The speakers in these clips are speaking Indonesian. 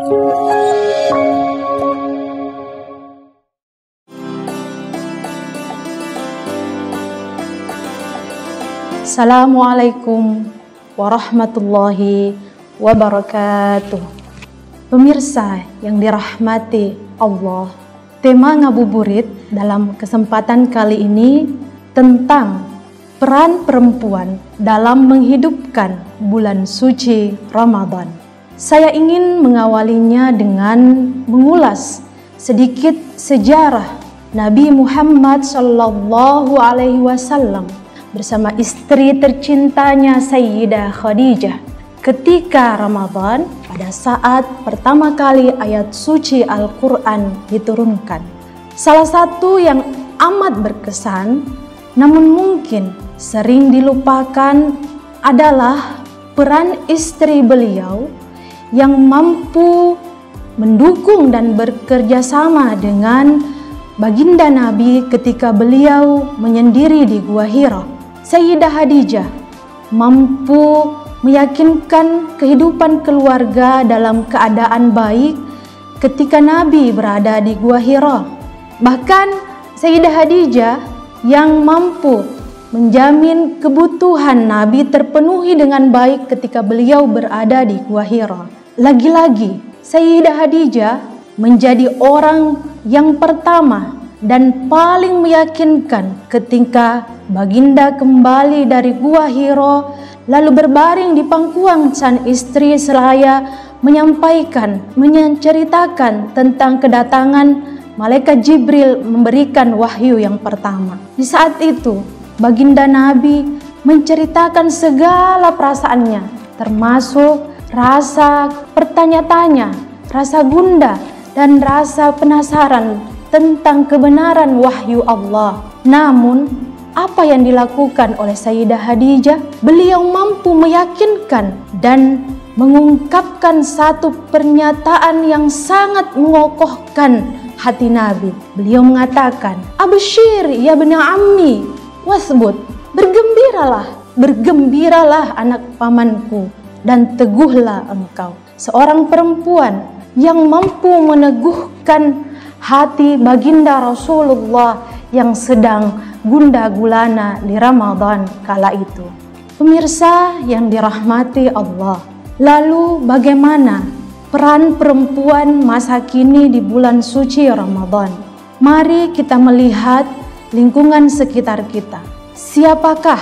Assalamualaikum warahmatullahi wabarakatuh. Pemirsa yang dirahmati Allah, tema ngabuburit dalam kesempatan kali ini tentang peran perempuan dalam menghidupkan bulan suci Ramadan. Saya ingin mengawalinya dengan mengulas sedikit sejarah Nabi Muhammad SAW bersama istri tercintanya Sayyidah Khadijah ketika Ramadan pada saat pertama kali ayat suci Al-Quran diturunkan. Salah satu yang amat berkesan namun mungkin sering dilupakan adalah peran istri beliau yang mampu mendukung dan bekerja sama dengan baginda Nabi ketika beliau menyendiri di Gua Hira. Sayyidah Khadijah mampu meyakinkan kehidupan keluarga dalam keadaan baik ketika Nabi berada di Gua Hira. Bahkan Sayyidah Khadijah yang mampu menjamin kebutuhan Nabi terpenuhi dengan baik ketika beliau berada di Gua Hira. Lagi-lagi Sayyidah Khadijah menjadi orang yang pertama dan paling meyakinkan ketika baginda kembali dari Gua Hira lalu berbaring di pangkuan sang istri seraya menceritakan tentang kedatangan malaikat Jibril memberikan wahyu yang pertama. Di saat itu baginda Nabi menceritakan segala perasaannya, termasuk rasa bertanya-tanya, rasa gundah dan rasa penasaran tentang kebenaran wahyu Allah. Namun, apa yang dilakukan oleh Sayyidah Khadijah? Beliau mampu meyakinkan dan mengungkapkan satu pernyataan yang sangat mengokohkan hati Nabi. Beliau mengatakan, "Abshir ya bena ammi wasbut." Bergembiralah anak pamanku dan teguhlah engkau. Seorang perempuan yang mampu meneguhkan hati baginda Rasulullah yang sedang gundah gulana di Ramadan kala itu. Pemirsa yang dirahmati Allah, lalu bagaimana peran perempuan masa kini di bulan suci Ramadan? Mari kita melihat lingkungan sekitar kita. Siapakah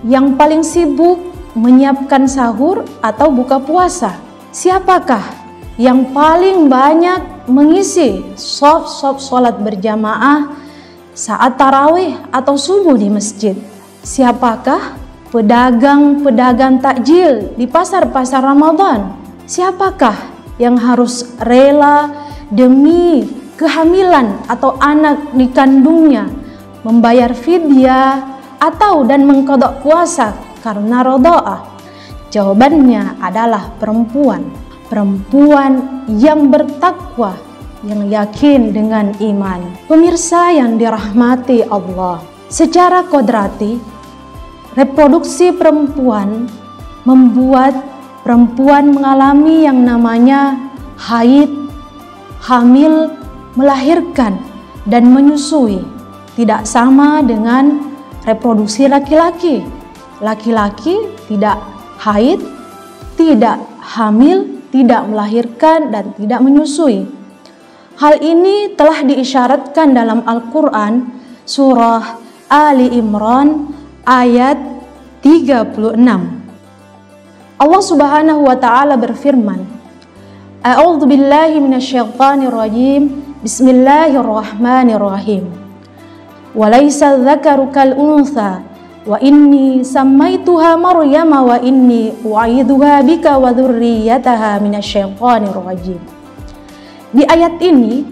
yang paling sibuk menyiapkan sahur atau buka puasa? Siapakah yang paling banyak mengisi shaf-shaf sholat berjamaah saat tarawih atau subuh di masjid? Siapakah pedagang-pedagang takjil di pasar-pasar Ramadan? Siapakah yang harus rela demi kehamilan atau anak dikandungnya membayar fidyah atau dan mengqadha puasa karena radha'ah? Jawabannya adalah perempuan yang bertakwa, yang yakin dengan iman. Pemirsa yang dirahmati Allah, secara kodrati reproduksi perempuan membuat perempuan mengalami yang namanya haid, hamil, melahirkan dan menyusui. Tidak sama dengan reproduksi laki-laki. Laki-laki tidak haid, tidak hamil, tidak melahirkan dan tidak menyusui. Hal ini telah diisyaratkan dalam Al-Quran surah Ali Imran ayat 36. Allah Subhanahu wa taala berfirman, A'udzu billahi minasyaitonir rajim. Bismillahirrahmanirrahim. Walaysa dzakaru kal untha wa inni sammaituha Maryama wa inni u'idzuha bika wa dzurriyyataha minasyaitonir rajim. Di ayat ini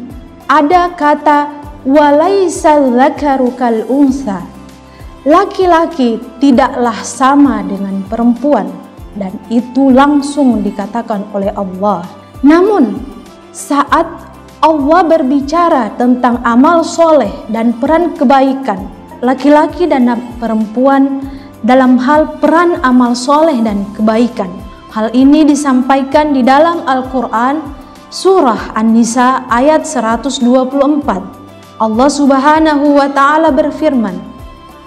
ada kata walaysa dzakaru kal untha. Laki-laki tidaklah sama dengan perempuan, dan itu langsung dikatakan oleh Allah. Namun saat Allah berbicara tentang amal soleh dan peran kebaikan laki-laki dan perempuan dalam hal peran amal soleh dan kebaikan, hal ini disampaikan di dalam Al-Quran Surah An-Nisa ayat 124. Allah Subhanahu wa taala berfirman,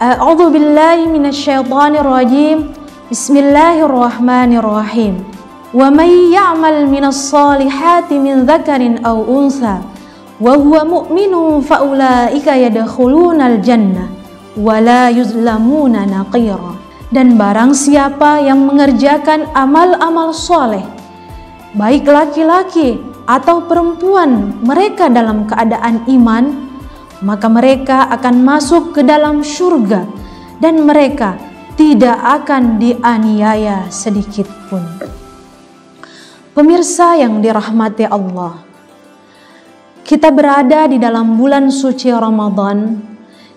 A'udzu billahi minasyaitonir rajim. Bismillahirrahmanirrahim. Wa may ya'mal minas solihati min dzakarin aw untha wa huwa mu'minun fa ulaika yadkhulunal jannah wa la yuzlamuna naqira. Dan barang siapa yang mengerjakan amal-amal soleh, baik laki-laki atau perempuan, mereka dalam keadaan iman, maka mereka akan masuk ke dalam surga dan mereka tidak akan dianiaya sedikit pun. Pemirsa yang dirahmati Allah, kita berada di dalam bulan suci Ramadan,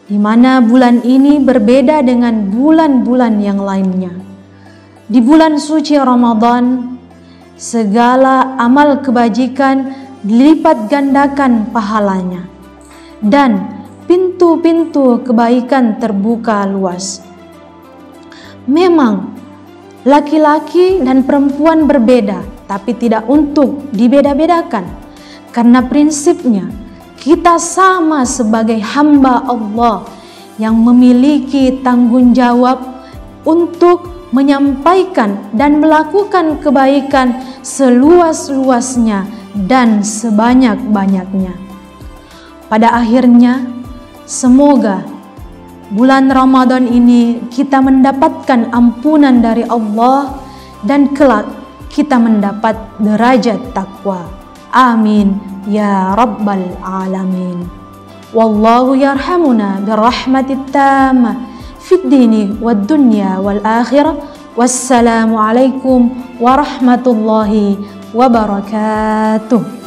di mana bulan ini berbeda dengan bulan-bulan yang lainnya. Di bulan suci Ramadan, segala amal kebajikan dilipat gandakan pahalanya dan pintu-pintu kebaikan terbuka luas. Memang laki-laki dan perempuan berbeda, tapi tidak untuk dibeda-bedakan, karena prinsipnya kita sama sebagai hamba Allah yang memiliki tanggung jawab untuk menyampaikan dan melakukan kebaikan seluas-luasnya dan sebanyak-banyaknya. Pada akhirnya, semoga bulan Ramadan ini kita mendapatkan ampunan dari Allah dan kelak kita mendapat derajat takwa. Amin ya rabbal alamin. Wallahu yarhamuna birahmatit tammah fid dini wad dunya wal akhirah. Wassalamu alaikum warahmatullahi wabarakatuh.